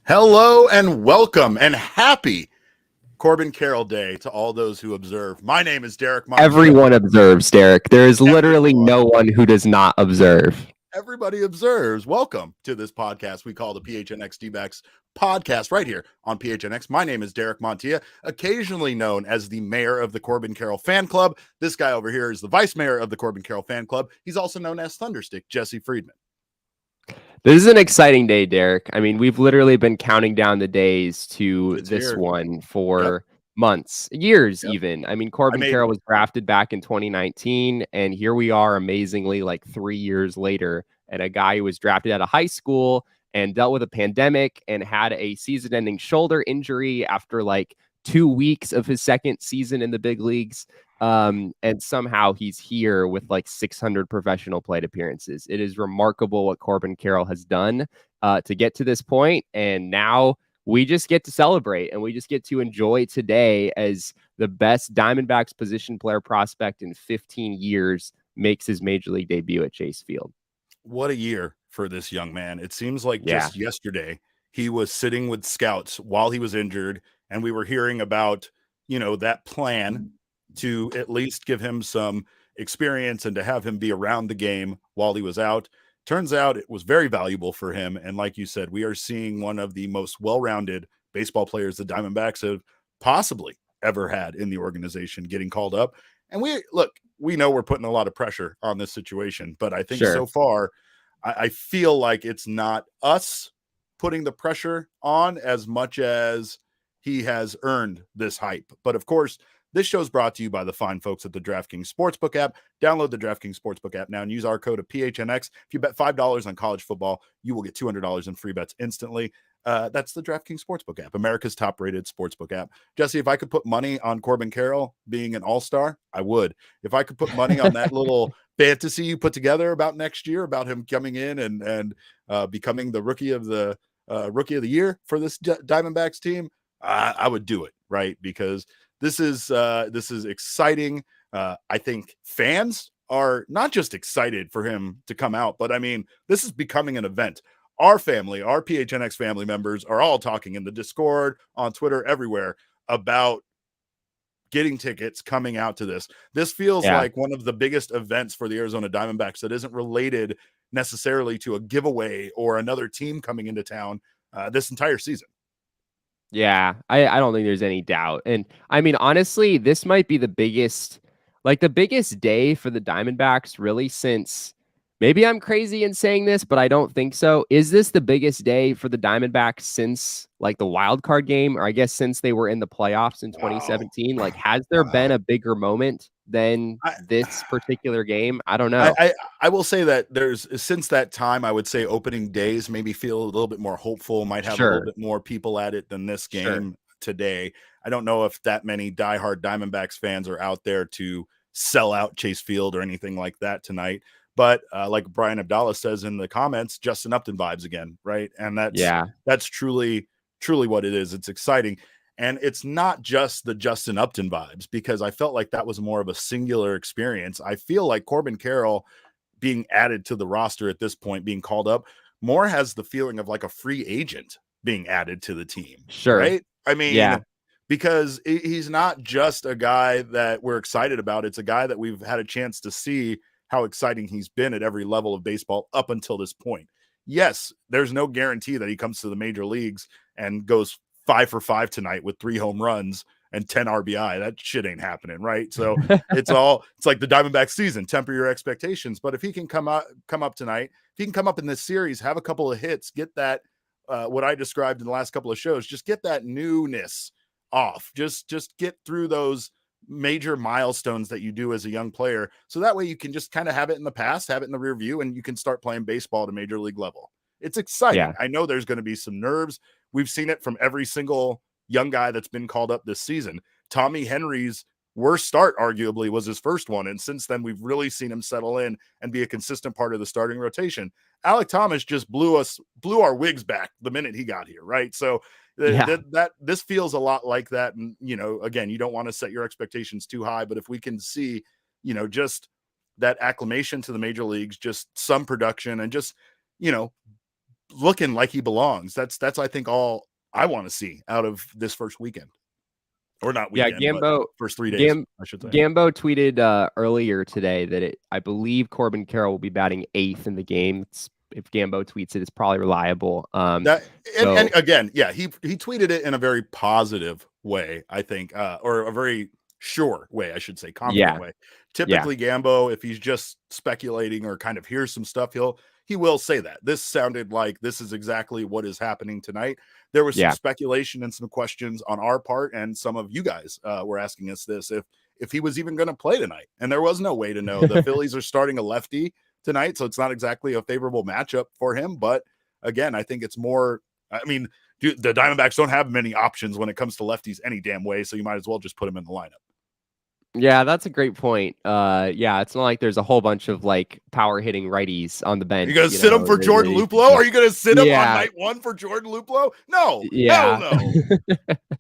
Hello and welcome and happy Corbin Carroll Day to all those who observe. My name is Derek Montiel. Everyone observes, Derek. There is literally no one who does not observe. Everybody observes. Welcome to this podcast we call the PHNX D-Backs podcast right here on PHNX. My name is Derek Montiel, occasionally known as the mayor of the Corbin Carroll fan club. This guy over here is the vice mayor of the Corbin Carroll fan club. He's also known as Thunderstick, Jesse Friedman. This is an exciting day, Derek. I mean, we've literally been counting down the days to this one for months, years even. I mean, Corbin Carroll was drafted back in 2019, and here we are amazingly like 3 years later, and a guy who was drafted out of high school and dealt with a pandemic and had a season-ending shoulder injury after like 2 weeks of his second season in the big leagues. And somehow he's here with like 600 professional plate appearances. It is remarkable what Corbin Carroll has done to get to this point. And now we just get to celebrate and we just get to enjoy today as the best Diamondbacks position player prospect in 15 years makes his major league debut at Chase Field. What a year for this young man. It seems like just yesterday he was sitting with scouts while he was injured, and we were hearing about, you know, that plan to at least give him some experience and to have him be around the game while he was out. Turns out it was very valuable for him. And like you said, we are seeing one of the most well-rounded baseball players the Diamondbacks have possibly ever had in the organization getting called up. And we know we're putting a lot of pressure on this situation, but I think so far, I feel like it's not us putting the pressure on as much as he has earned this hype. But of course, this show is brought to you by the fine folks at the DraftKings Sportsbook app. Download the DraftKings Sportsbook app now and use our code of PHNX. If you bet $5 on college football, you will get $200 in free bets instantly. That's the DraftKings Sportsbook app, America's top-rated sportsbook app. Jesse, if I could put money on Corbin Carroll being an all-star, I would. If I could put money on that little fantasy you put together about next year, about him coming in and becoming the rookie of the year for this Diamondbacks team, I would do it, right? Because this is exciting. I think fans are not just excited for him to come out, but I mean, this is becoming an event. Our family, our PHNX family members are all talking in the Discord, on Twitter, everywhere about getting tickets, coming out to this. This feels like one of the biggest events for the Arizona Diamondbacks that isn't related necessarily to a giveaway or another team coming into town this entire season. Yeah, I don't think there's any doubt. And I mean, honestly, this might be the biggest day for the Diamondbacks really since, maybe I'm crazy in saying this, but I don't think so. Is this the biggest day for the Diamondbacks since like the wild card game, or I guess since they were in the playoffs in 2017? Like, has there been a bigger moment than this particular game? I don't know. I will say that since that time, I would say opening days maybe feel a little bit more hopeful, might have a little bit more people at it than this game today. I don't know if that many diehard Diamondbacks fans are out there to sell out Chase Field or anything like that tonight. But like Brian Abdallah says in the comments, Justin Upton vibes again, right? And that's truly what it is. It's exciting. And it's not just the Justin Upton vibes, because I felt like that was more of a singular experience. I feel like Corbin Carroll being added to the roster at this point, being called up, more has the feeling of like a free agent being added to the team. Right? I mean, because he's not just a guy that we're excited about. It's a guy that we've had a chance to see how exciting he's been at every level of baseball up until this point. Yes, there's no guarantee that he comes to the major leagues and goes 5 for 5 tonight with 3 home runs and 10 RBI. That shit ain't happening, right? So it's like the Diamondback season. Temper your expectations. But if he can come up tonight, if he can come up in this series, have a couple of hits, get that what I described in the last couple of shows, just get that newness off. Just get through those major milestones that you do as a young player. So that way you can just kind of have it in the past, have it in the rear view, and you can start playing baseball at a major league level. It's exciting. I know there's going to be some nerves. We've seen it from every single young guy that's been called up this season. Tommy Henry's worst start arguably was his first one. And since then, we've really seen him settle in and be a consistent part of the starting rotation. Alek Thomas just blew our wigs back the minute he got here. Right. So this feels a lot like that. And, again, you don't want to set your expectations too high, but if we can see, just that acclimation to the major leagues, just some production and just, looking like he belongs. That's I think all I want to see out of this first weekend. Or not weekend, Gambo, but first 3 days, I should say. Gambo tweeted earlier today that I believe Corbin Carroll will be batting 8th in the game. If Gambo tweets it, it's probably reliable. And again, he tweeted it in a very positive way, I think, or a very sure way, I should say, confident way. Typically, Gambo, if he's just speculating or kind of hears some stuff, he will say that. This sounded like this is exactly what is happening tonight. There was some speculation and some questions on our part, and some of you guys were asking us this, if he was even going to play tonight. And there was no way to know. The Phillies are starting a lefty tonight, so it's not exactly a favorable matchup for him. But again, I think it's more, the Diamondbacks don't have many options when it comes to lefties any damn way, so you might as well just put him in the lineup. Yeah, that's a great point. It's not like there's a whole bunch of like power hitting righties on the bench. You gonna sit him for Jordan Luplow? Are you gonna sit him on night 1 for Jordan Luplow? No. Hell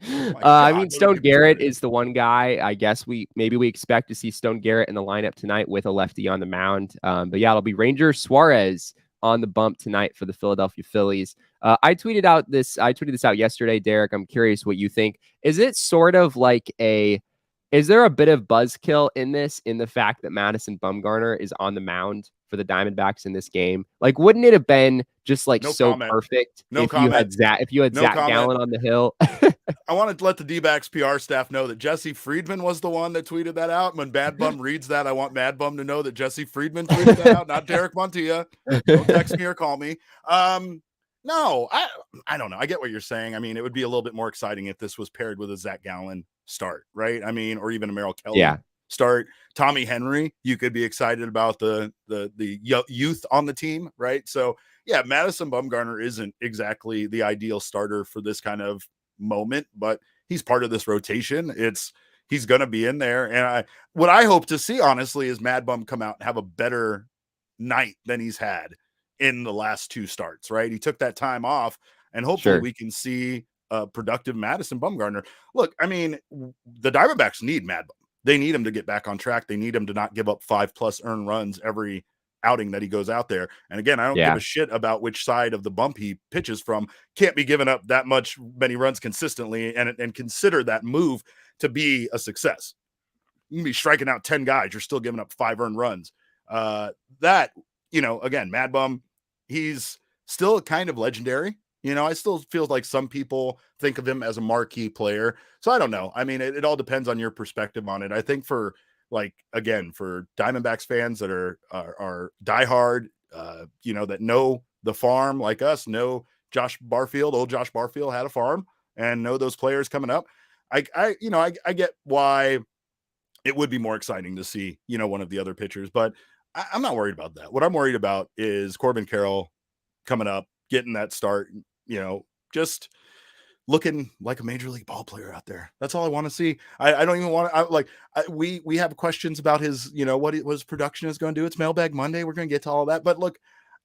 no. Stone Garrett is the one guy. I guess we expect to see Stone Garrett in the lineup tonight with a lefty on the mound. But it'll be Ranger Suarez on the bump tonight for the Philadelphia Phillies. I tweeted this out yesterday, Derek. I'm curious what you think. Is it sort of like is there a bit of buzzkill in this, in the fact that Madison Bumgarner is on the mound for the Diamondbacks in this game? Like, wouldn't it have been just like perfect if you had Zach Gallen on the hill? I wanted to let the D-backs PR staff know that Jesse Friedman was the one that tweeted that out. When Mad Bum reads that, I want Mad Bum to know that Jesse Friedman tweeted that out, not Derek Montilla. Don't text me or call me. No, I don't know. I get what you're saying. I mean, it would be a little bit more exciting if this was paired with a Zach Gallen start, right? I mean, or even a Merrill Kelly start. Tommy Henry, you could be excited about the youth on the team, right? So Madison Bumgarner isn't exactly the ideal starter for this kind of moment, but he's part of this rotation. He's going to be in there, and what I hope to see, honestly, is Mad Bum come out and have a better night than he's had in the last 2 starts, right? He took that time off, and hopefully we can see productive Madison Bumgarner. Look, I mean, the Diamondbacks need Mad Bum. They need him to get back on track. They need him to not give up 5+ earned runs every outing that he goes out there. And again, I don't give a shit about which side of the bump he pitches from. Can't be giving up that many runs consistently and consider that move to be a success. You can be striking out 10 guys. You're still giving up 5 earned runs. Again, Mad Bum, he's still kind of legendary. I still feel like some people think of him as a marquee player. So I don't know. I mean, it all depends on your perspective on it. I think for Diamondbacks fans that are diehard, that know the farm like us, know old Josh Barfield had a farm and know those players coming up. I get why it would be more exciting to see, one of the other pitchers, but I'm not worried about that. What I'm worried about is Corbin Carroll coming up, getting that start, just looking like a major league ball player out there. That's all I want to see. I don't even want to, we have questions about his, what his production is going to do. It's Mailbag Monday. We're going to get to all of that, but look,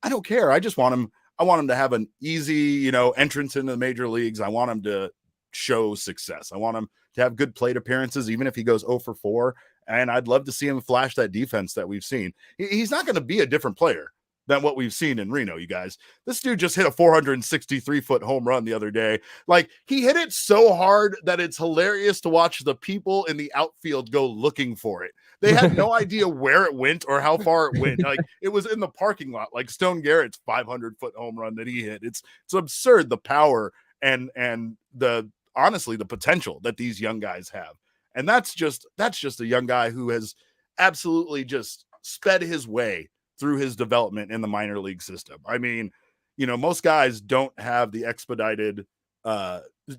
I don't care. I just want him. I want him to have an easy, entrance into the major leagues. I want him to show success. I want him to have good plate appearances, even if he goes 0 for 4. And I'd love to see him flash that defense that we've seen. He's not going to be a different player than what we've seen in Reno, you guys. This dude just hit a 463-foot home run the other day. Like, he hit it so hard that it's hilarious to watch the people in the outfield go looking for it. They had no idea where it went or how far it went. Like, it was in the parking lot, like Stone Garrett's 500-foot home run that he hit. It's absurd, the power and honestly the potential that these young guys have. And that's just a young guy who has absolutely just sped his way through his development in the minor league system. I mean, most guys don't have the expedited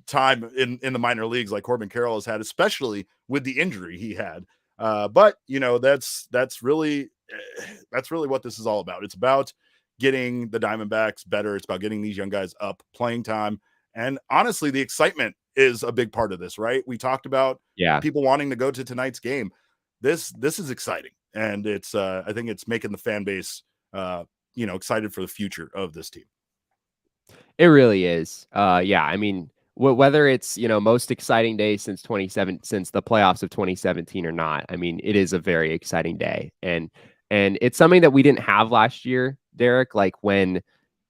time in the minor leagues like Corbin Carroll has had, especially with the injury he had. But that's really what this is all about. It's about getting the Diamondbacks better. It's about getting these young guys up, playing time, and honestly, the excitement is a big part of this, right? We talked about people wanting to go to tonight's game. This is exciting, and it's I think it's making the fan base excited for the future of this team. It really is. I mean, whether it's, most exciting day since the playoffs of 2017 or not, I mean, it is a very exciting day. And it's something that we didn't have last year, Derek, like when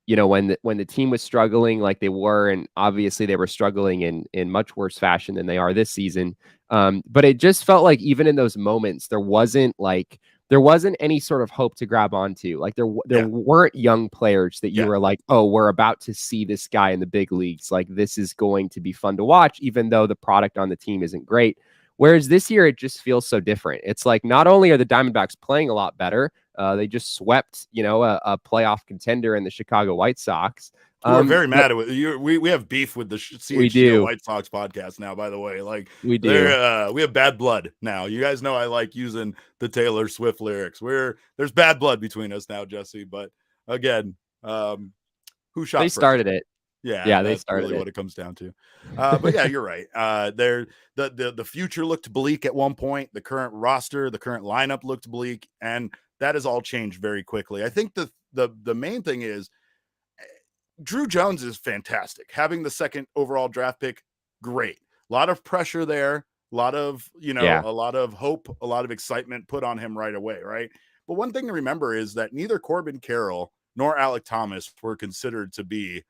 the team was struggling like they were, and obviously they were struggling in much worse fashion than they are this season. But it just felt like even in those moments, there wasn't any sort of hope to grab onto. Like there weren't young players that you were like, oh, we're about to see this guy in the big leagues. Like this is going to be fun to watch, even though the product on the team isn't great. Whereas this year, it just feels so different. It's like not only are the Diamondbacks playing a lot better, they just swept, a playoff contender in the Chicago White Sox. We're very mad at you. We have beef with the CHGO White Sox podcast now, by the way. Like we do. We have bad blood now. You guys know I like using the Taylor Swift lyrics. There's bad blood between us now, Jesse. But again, who shot? They started it. Yeah, they started really what it comes down to. But yeah, you're right. The future looked bleak at one point. The current roster, the current lineup looked bleak, and that has all changed very quickly. I think the main thing is Drew Jones is fantastic. Having the second overall draft pick, great. A lot of pressure there. A lot of a lot of hope, a lot of excitement put on him right away, right? But one thing to remember is that neither Corbin Carroll nor Alek Thomas were considered to be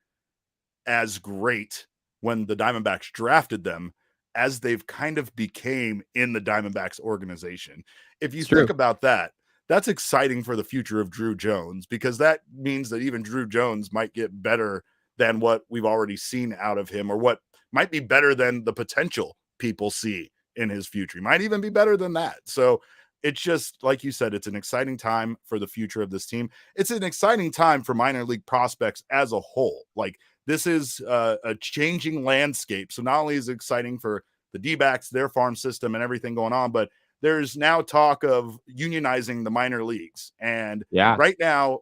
as great when the Diamondbacks drafted them as they've kind of became in the Diamondbacks organization. If you think about that, that's exciting for the future of Drew Jones, because that means that even Drew Jones might get better than what we've already seen out of him, or what might be better than the potential people see in his future. He might even be better than that. So it's just, like you said, it's an exciting time for the future of this team. It's an exciting time for minor league prospects as a whole. Like, this is a changing landscape. So not only is it exciting for the D-backs, their farm system and everything going on, but there's now talk of unionizing the minor leagues. And right now,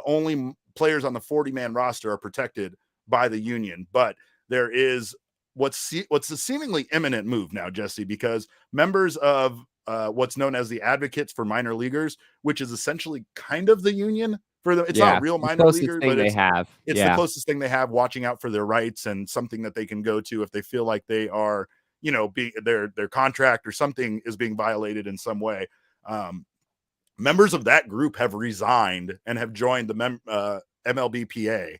only players on the 40-man roster are protected by the union. But there is what's a seemingly imminent move now, Jesse, because members of what's known as the Advocates for Minor Leaguers, which is essentially kind of the union for them. It's not real minor leaguers, but it's the closest thing they have, watching out for their rights and something that they can go to if they feel like they are, their contract or something is being violated in some way. Members of that group have resigned and have joined the MLBPA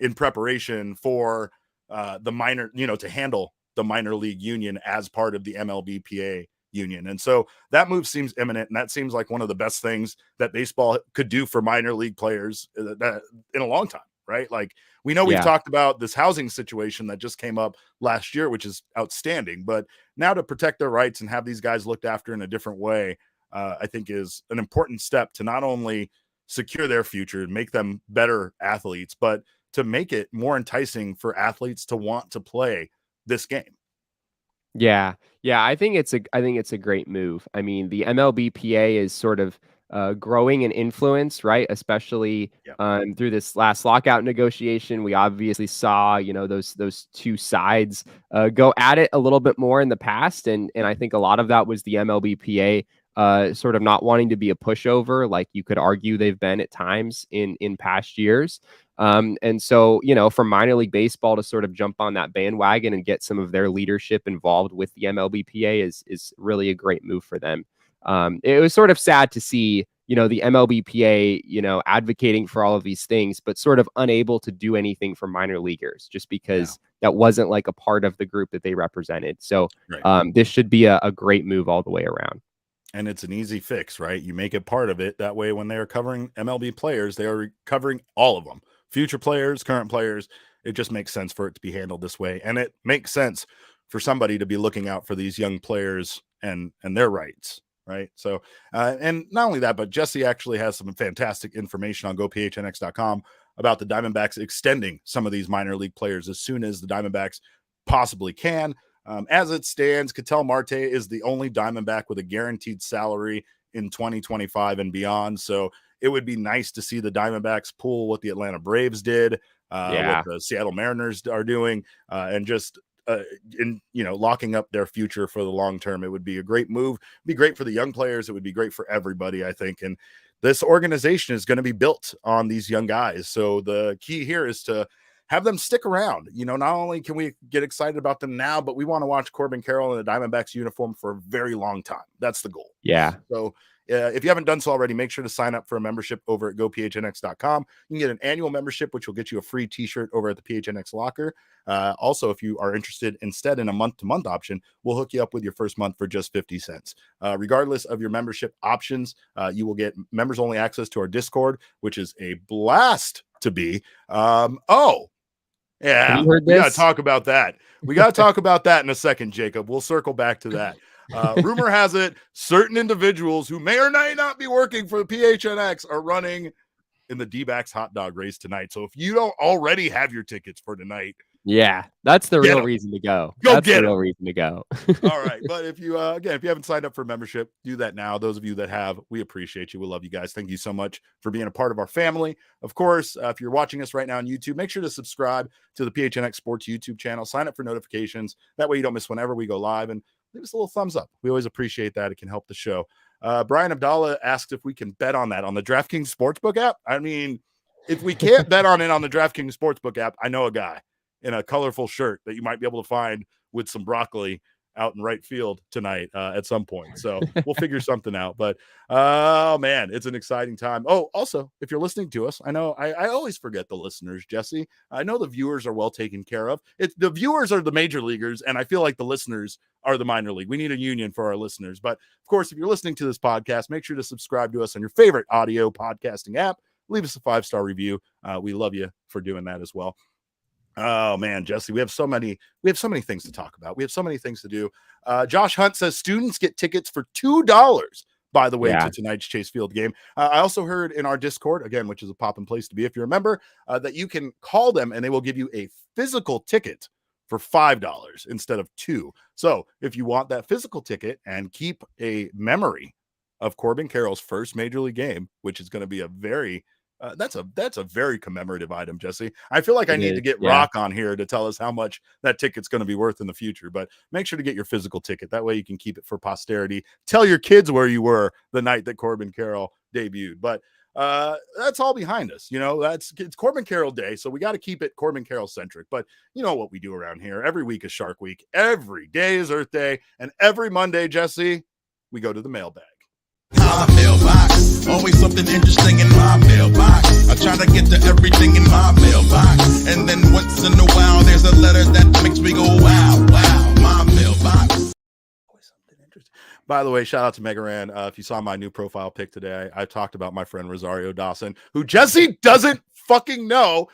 in preparation for the minor, to handle the minor league union as part of the MLBPA union. And so that move seems imminent, and that seems like one of the best things that baseball could do for minor league players in a long time, right? Like, we know we've talked about this housing situation that just came up last year, which is outstanding, but now to protect their rights and have these guys looked after in a different way, I think is an important step to not only secure their future and make them better athletes, but to make it more enticing for athletes to want to play this game. Yeah. I think it's a great move. I mean, the MLBPA is sort of growing in influence, right? Especially through this last lockout negotiation. We obviously saw, those two sides go at it a little bit more in the past, and I think a lot of that was the MLBPA sort of not wanting to be a pushover, like you could argue they've been at times in past years. And so, for minor league baseball to sort of jump on that bandwagon and get some of their leadership involved with the MLBPA is really a great move for them. It was sort of sad to see, the MLBPA, advocating for all of these things, but sort of unable to do anything for minor leaguers, just because that wasn't like a part of the group that they represented. So this should be a great move all the way around. And it's an easy fix, right? You make it part of it. That way, when they're covering MLB players, they are covering all of them. Future players, current players. It just makes sense for it to be handled this way. And it makes sense for somebody to be looking out for these young players and their rights, right? So, and not only that, but Jesse actually has some fantastic information on gophnx.com about the Diamondbacks extending some of these minor league players as soon as the Diamondbacks possibly can. As it stands, Ketel Marte is the only Diamondback with a guaranteed salary in 2025 and beyond. So it would be nice to see the Diamondbacks pull what the Atlanta Braves did, what the Seattle Mariners are doing, and just locking up their future for the long term. It would be a great move. It'd be great for the young players. It would be great for everybody, I think. And this organization is going to be built on these young guys. So the key here is to have them stick around. Not only can we get excited about them now, but we want to watch Corbin Carroll in the Diamondbacks uniform for a very long time. That's the goal. Yeah. So if you haven't done so already, make sure to sign up for a membership over at gophnx.com. You can get an annual membership, which will get you a free t-shirt over at the PHNX Locker. Also, if you are interested instead in a month-to-month option, we'll hook you up with your first month for just 50 cents. Regardless of your membership options, you will get members-only access to our Discord, which is a blast to be. Yeah, we got to talk about that. We got to talk about that in a second, Jacob. We'll circle back to that. Rumor has it certain individuals who may or may not be working for the PHNX are running in the D-backs hot dog race tonight. So if you don't already have your tickets for tonight, that's the real reason to go. That's the real reason to go. All right, but if you if you haven't signed up for membership, do that now. Those of you that have, we appreciate you. We love you guys. Thank you so much for being a part of our family. Of course, if you're watching us right now on YouTube, make sure to subscribe to the PHNX Sports YouTube channel. Sign up for notifications. That way you don't miss whenever we go live, and leave us a little thumbs up. We always appreciate that. It can help the show. Brian Abdallah asked if we can bet on that on the DraftKings Sportsbook app. I mean, if we can't bet on it on the DraftKings Sportsbook app, I know a guy in a colorful shirt that you might be able to find with some broccoli out in right field tonight at some point. So we'll figure something out. But, oh, man, it's an exciting time. Oh, also, if you're listening to us, I know I always forget the listeners, Jesse. I know the viewers are well taken care of. The viewers are the major leaguers, and I feel like the listeners are the minor league. We need a union for our listeners. But, of course, if you're listening to this podcast, make sure to subscribe to us on your favorite audio podcasting app. Leave us a 5-star review. We love you for doing that as well. Oh man, Jesse, we have so many things to talk about. We have so many things to do. Josh Hunt says students get tickets for $2, by the way, to tonight's Chase Field game. I also heard in our Discord, again, which is a poppin' place to be if you're a member, that you can call them and they will give you a physical ticket for $5 instead of $2. So if you want that physical ticket and keep a memory of Corbin Carroll's first major league game, which is going to be a very that's a very commemorative item, Jesse. I feel like I need to get Rock on here to tell us how much that ticket's going to be worth in the future, but make sure to get your physical ticket. That way you can keep it for posterity. Tell your kids where you were the night that Corbin Carroll debuted. But that's all behind us. It's Corbin Carroll Day, so we got to keep it Corbin Carroll centric. But you know what we do around here. Every week is Shark Week. Every day is Earth Day. And every Monday, Jesse, we go to the mailbag. My mailbox, always something interesting in my mailbox. I try to get to everything in my mailbox, and then once in a while there's a letter that makes me go wow, wow. My mailbox. Always something interesting. By the way, shout out to Megaran. If you saw my new profile pic today, I talked about my friend Rosario Dawson, who Jesse doesn't fucking know.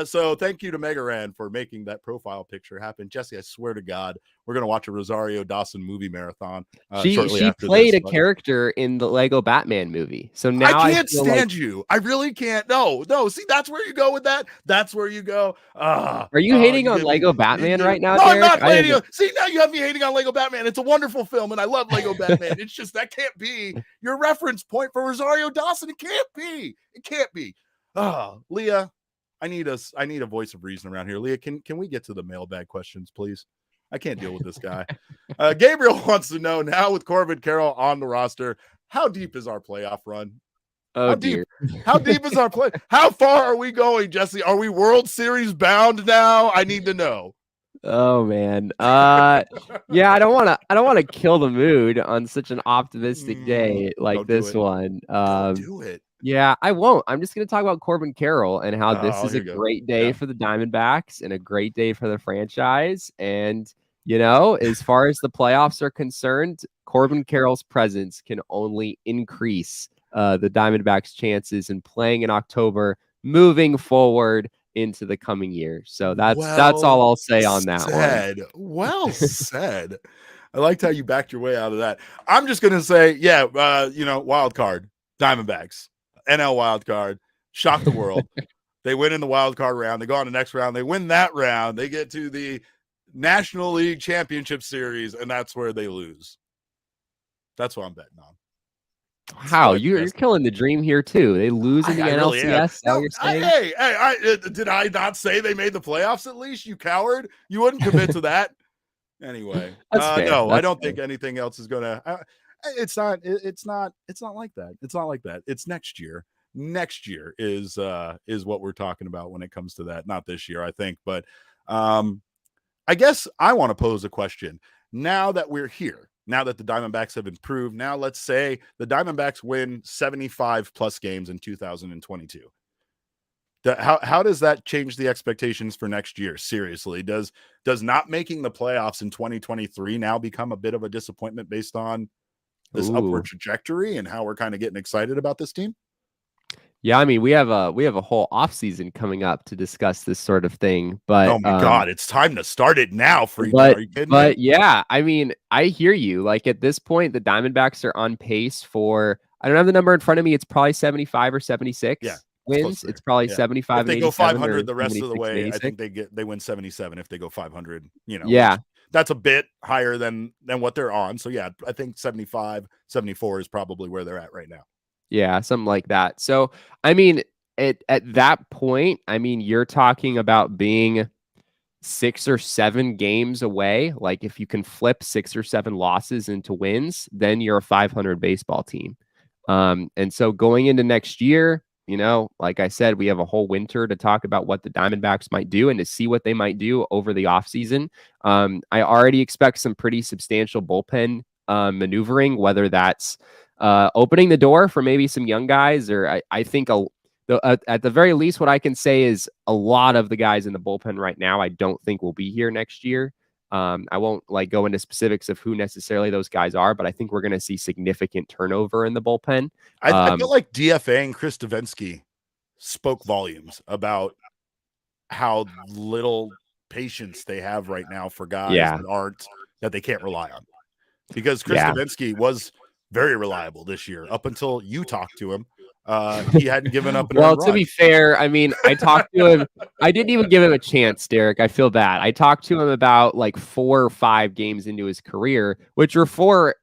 So thank you to Megaran for making that profile picture happen. Jesse, I swear to God, we're going to watch a Rosario Dawson movie marathon. She played a character in the Lego Batman movie. So now I can't stand you. I really can't. No. See, that's where you go with that. That's where you go. Are you hating on Lego Batman right now, No, Derek? I'm not hating. See, now you have me hating on Lego Batman. It's a wonderful film, and I love Lego Batman. It's just that can't be your reference point for Rosario Dawson. It can't be. It can't be. Leah, I need a voice of reason around here. Leah, can we get to the mailbag questions, please? I can't deal with this guy. Gabriel wants to know, now with Corbin Carroll on the roster, how deep is our playoff run? Oh, dear. How deep is our play? How far are we going, Jesse? Are we World Series bound now? I need to know. Oh man. I don't want to kill the mood on such an optimistic day like this one. Don't do it. Yeah, I won't. I'm just going to talk about Corbin Carroll and how this is a great day for the Diamondbacks and a great day for the franchise. And, as far as the playoffs are concerned, Corbin Carroll's presence can only increase the Diamondbacks' chances in playing in October, moving forward into the coming year. So that's all I'll say on that one. Well said. I liked how you backed your way out of that. I'm just going to say, wild card, Diamondbacks. NL wild card, shock the world. They win in the wild card round. They go on the next round. They win that round. They get to the National League Championship Series, and that's where they lose. That's what I'm betting on. How you're killing the dream here too. They lose in the NLCS. Really you're saying? Hey, did I not say they made the playoffs at least? You coward! You wouldn't commit to that. Anyway, no, I don't think anything else is gonna. It's not like that. It's not like that. It's next year. Next year is what we're talking about when it comes to that. Not this year, I think. But I guess I want to pose a question now that we're here. Now that the Diamondbacks have improved, now let's say the Diamondbacks win 75 plus games in 2022. How does that change the expectations for next year? Seriously, does not making the playoffs in 2023 now become a bit of a disappointment based on this upward trajectory and how we're kind of getting excited about this team? Yeah, I mean, we have a whole offseason coming up to discuss this sort of thing, but oh my God, it's time to start it now for you. But, are you kidding but me? Yeah, I mean, I hear you. Like at this point, the Diamondbacks are on pace for, I don't have the number in front of me. It's probably 75 or 76 wins. It's probably 75. If they go 500 the rest of the way, I think they win 77 if they go 500. That's a bit higher than what they're on. So yeah, I think 75, 74 is probably where they're at right now. Yeah, something like that. So, I mean, at that point, I mean, you're talking about being 6 or 7 games away. Like if you can flip 6 or 7 losses into wins, then you're a 500 baseball team. And so going into next year, like I said, we have a whole winter to talk about what the Diamondbacks might do and to see what they might do over the offseason. I already expect some pretty substantial bullpen maneuvering, whether that's opening the door for maybe some young guys, or I think at the very least, what I can say is a lot of the guys in the bullpen right now, I don't think will be here next year. I won't go into specifics of who necessarily those guys are, but I think we're going to see significant turnover in the bullpen. I feel like DFA and Chris Davinsky spoke volumes about how little patience they have right now for guys that they can't rely on, because Chris Davinsky was very reliable this year up until you talked to him. He hadn't given up. Well, to be fair, I mean, I talked to him. I didn't even give him a chance, Derek. I feel bad. I talked to him about 4 or 5 games into his career, which were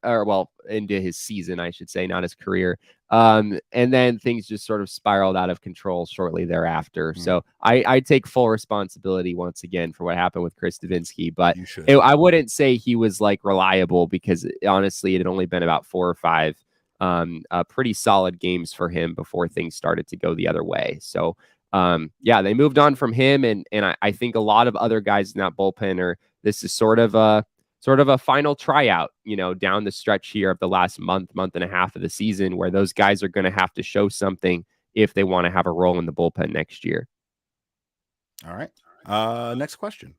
into his season, I should say, not his career. And then things just sort of spiraled out of control shortly thereafter. So I take full responsibility once again for what happened with Chris Davinsky, but I wouldn't say he was reliable, because honestly, it had only been about 4 or 5 pretty solid games for him before things started to go the other way. So they moved on from him, and I think a lot of other guys in that bullpen this is sort of a final tryout, down the stretch here of the last month and a half of the season, where those guys are going to have to show something if they want to have a role in the bullpen next year. All right. Next question.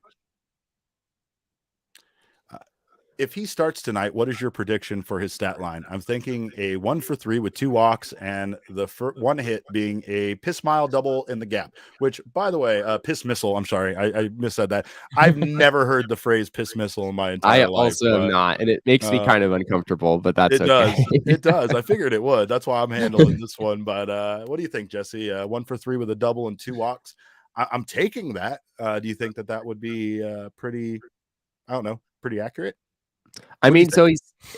If he starts tonight, what is your prediction for his stat line? I'm thinking a 1 for 3 with 2 walks, and the one hit being a piss mile double in the gap, which, by the way, piss missile. I'm sorry. I missaid that. I've never heard the phrase piss missile in my entire life. I also have not, and it makes me kind of uncomfortable, but that's okay. It does. I figured it would. That's why I'm handling this one. But what do you think, Jesse? 1 for 3 with a double and 2 walks. I'm taking that. Do you think that would be pretty accurate? I mean, so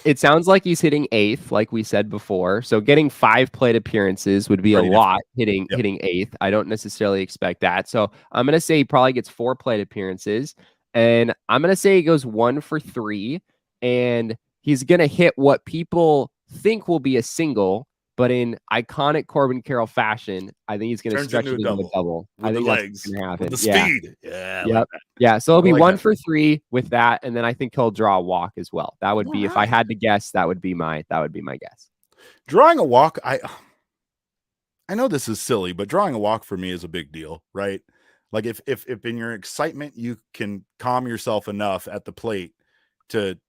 it sounds like he's hitting 8th, like we said before. So getting 5 plate appearances would be a lot. Hitting 8th, I don't necessarily expect that. So I'm gonna say he probably gets 4 plate appearances, and I'm gonna say he goes 1 for 3, and he's gonna hit what people think will be a single, but in iconic Corbin Carroll fashion, I think he's going to stretch it into a double. I think that's going to happen. With the speed. Yeah. So it'll be 1 for 3 with that, and then I think he'll draw a walk as well. That would be, if I had to guess, that would be my guess. Drawing a walk, I know this is silly, but drawing a walk for me is a big deal, right? Like if in your excitement you can calm yourself enough at the plate to,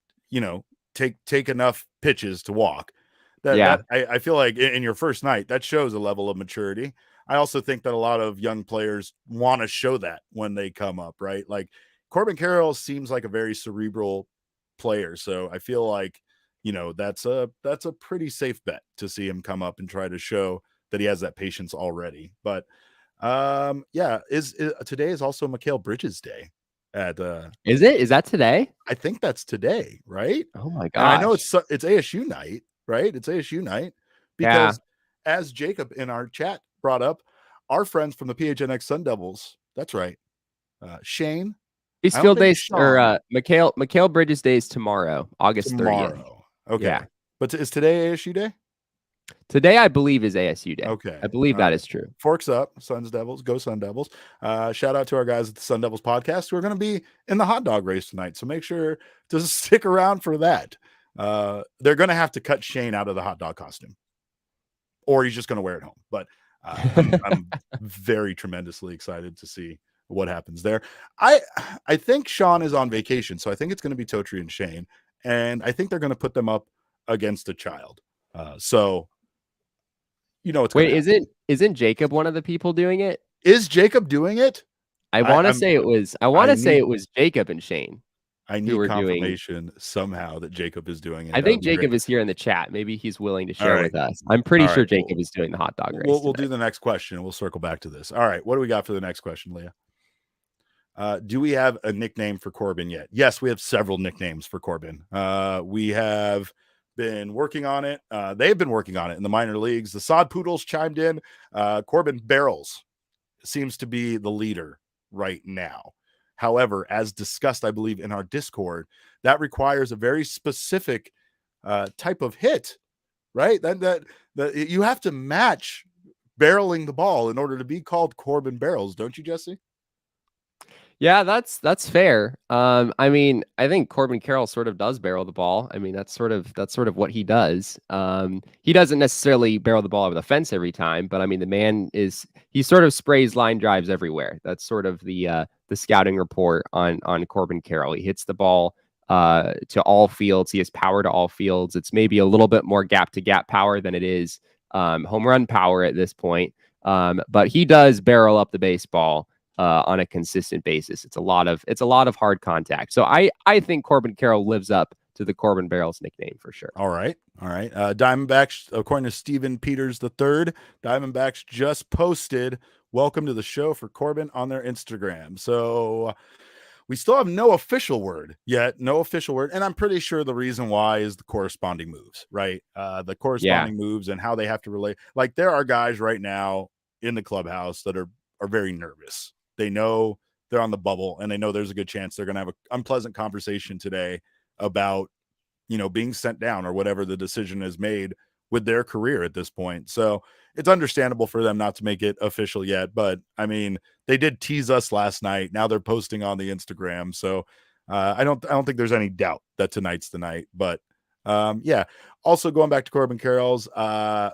take enough pitches to walk. I feel like in your first night, that shows a level of maturity. I also think that a lot of young players want to show that when they come up, right? Like Corbin Carroll seems like a very cerebral player. So I feel like, that's a pretty safe bet to see him come up and try to show that he has that patience already. But today is also Mikal Bridges Day. At Is that today? I think that's today, right? Oh my And I know gosh. it's ASU night, right? It's ASU night Yeah. because as Jacob in our chat brought up, our friends from the PHNX Sun Devils, that's right. Shane, These I don't field think days Sean, or Mikhail Bridges Day is tomorrow, August 30th. tomorrow. Okay. Yeah. But is today ASU Day? Today, I believe, is ASU Day. Okay. I believe All that right. is true. Forks up, Suns Devils, go Sun Devils. Shout out to our guys at the Sun Devils podcast who are going to be in the hot dog race tonight. So make sure to stick around for that. They're going to have to cut Shane out of the hot dog costume, or he's just going to wear it home. But I'm very tremendously excited to see what happens there. I think Sean is on vacation, so I think it's going to be Totri and Shane, and I think they're going to put them up against a child. So you know, it's wait. Isn't Jacob one of the people doing it? Is Jacob doing it? I want to say it was. I want to say it was Jacob and Shane. I need confirmation somehow that Jacob is doing it. I think Jacob is here in the chat. Maybe he's willing to share with us. I'm pretty sure Jacob is doing the hot dog race. We'll do the next question. We'll circle back to this. All right. What do we got for the next question, Leah? Do we have a nickname for Corbin yet? Yes, we have several nicknames for Corbin. We have been working on it. They've been working on it in the minor leagues. The Sod Poodles chimed in. Corbin Barrels seems to be the leader right now. However, as discussed, I believe in our Discord, that requires a very specific type of hit, right? That you have to match barreling the ball in order to be called Corbin Barrels, don't you, Jesse? Yeah, that's fair. I mean, I think Corbin Carroll sort of does barrel the ball. I mean, that's sort of what he does. He doesn't necessarily barrel the ball over the fence every time, but I mean, the man he sort of sprays line drives everywhere. That's sort of the scouting report on Corbin Carroll. He hits the ball to all fields. He has power to all fields. It's maybe a little bit more gap to gap power than it is home run power at this point. But he does barrel up the baseball on a consistent basis. It's a lot of hard contact. So I think Corbin Carroll lives up to the Corbin Barrels nickname for sure. All right. Diamondbacks, according to Steven Peters III, Diamondbacks just posted welcome to the show for Corbin on their Instagram. So we still have no official word yet, and I'm pretty sure the reason why is the corresponding moves, right? The corresponding moves and how they have to relate. Like there are guys right now in the clubhouse that are very nervous. They know they're on the bubble and they know there's a good chance they're going to have an unpleasant conversation today about, being sent down or whatever the decision is made with their career at this point. So it's understandable for them not to make it official yet. But I mean, they did tease us last night. Now they're posting on the Instagram. So I don't think there's any doubt that tonight's the night, but yeah. Also going back to Corbin Carroll's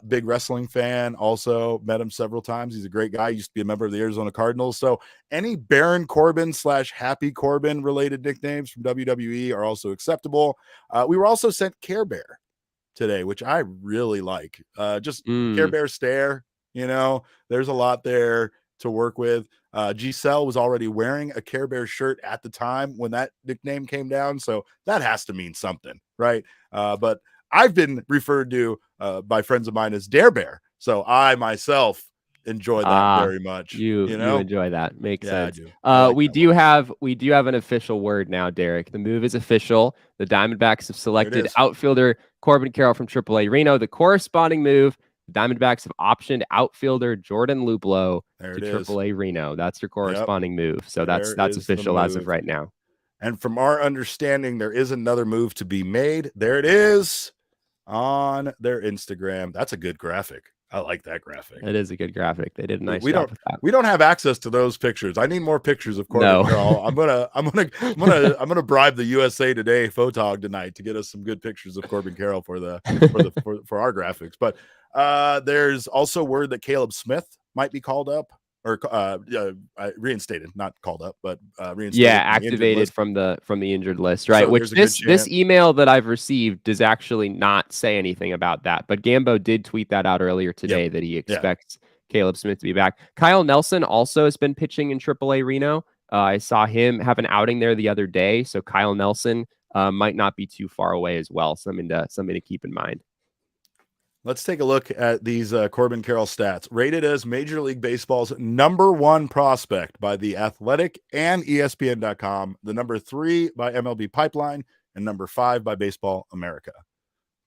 big wrestling fan, also met him several times. He's a great guy. He used to be a member of the Arizona Cardinals. So any Baron Corbin / Happy Corbin related nicknames from WWE are also acceptable. We were also sent Care Bear today, which I really like. Just Care Bear stare, there's a lot there to work with. Giselle was already wearing a Care Bear shirt at the time when that nickname came down. So that has to mean something, right? But I've been referred to by friends of mine as Dare Bear. So I myself enjoy that very much. You enjoy that. Makes sense. I do. We do have an official word now, Derek. The move is official. The Diamondbacks have selected outfielder Corbin Carroll from AAA Reno. The corresponding move, the Diamondbacks have optioned outfielder Jordan Luplow to AAA Reno. That's your corresponding move. So that's official as of right now. And from our understanding, there is another move to be made. There it is on their Instagram. That's a good graphic. I like that graphic. It is a good graphic. They did a nice job with that. We don't have access to those pictures. I need more pictures of Corbin Carroll. I'm gonna bribe the USA Today photog tonight to get us some good pictures of Corbin Carroll for our graphics. But there's also word that Caleb Smith might be called up or reinstated, not called up, but reinstated. Yeah, activated from the injured list, right? So which this email that I've received does actually not say anything about that. But Gambo did tweet that out earlier today that he expects Caleb Smith to be back. Kyle Nelson also has been pitching in AAA Reno. I saw him have an outing there the other day, so Kyle Nelson might not be too far away as well. Something to keep in mind. Let's take a look at these Corbin Carroll stats. Rated as Major League Baseball's #1 prospect by The Athletic and ESPN.com, the #3 by MLB Pipeline, and #5 by Baseball America.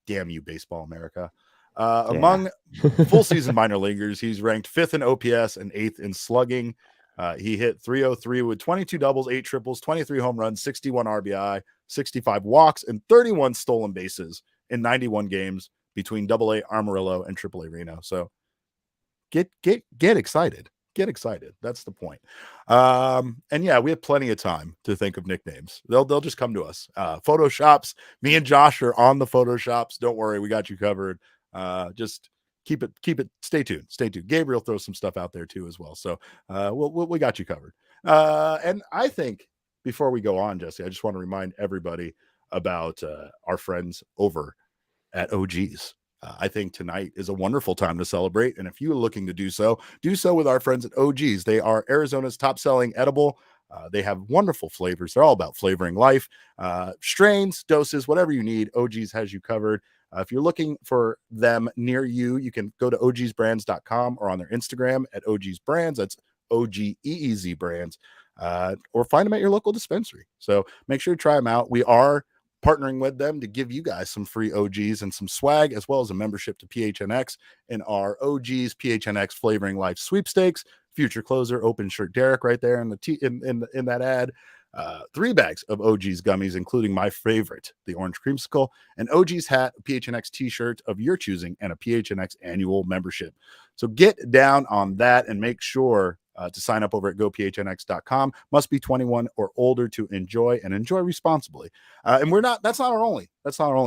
Damn you, Baseball America. Among full season minor leaguers, he's ranked 5th in OPS and 8th in slugging. He hit .303 with 22 doubles, 8 triples, 23 home runs, 61 RBI, 65 walks, and 31 stolen bases in 91 games between AA Amarillo and AAA Reno. So get excited. Get excited. That's the point. And yeah, we have plenty of time to think of nicknames. They'll just come to us. Photoshops. Me and Josh are on the Photoshops. Don't worry, we got you covered. Just keep it. Stay tuned. Gabriel throws some stuff out there too as well. So we got you covered. And I think before we go on, Jesse, I just want to remind everybody about our friends over at OG's. I think tonight is a wonderful time to celebrate. And if you're looking to do so with our friends at OG's. They are Arizona's top-selling edible. They have wonderful flavors. They're all about flavoring life. Strains, doses, whatever you need, OG's has you covered. If you're looking for them near you, you can go to ogsbrands.com or on their Instagram at ogsbrands. That's OGEEZ brands. Or find them at your local dispensary. So make sure to try them out. We are partnering with them to give you guys some free OGs and some swag, as well as a membership to PHNX in our OGs PHNX Flavoring Life sweepstakes. Future closer, open shirt Derek right there in that ad. 3 bags of OG's gummies, including my favorite, the orange creamsicle, an OG's hat, a PHNX t-shirt of your choosing, and a PHNX annual membership. So get down on that and make sure to sign up over at gophnx.com. Must be 21 or older to enjoy, and enjoy responsibly. And that's not our only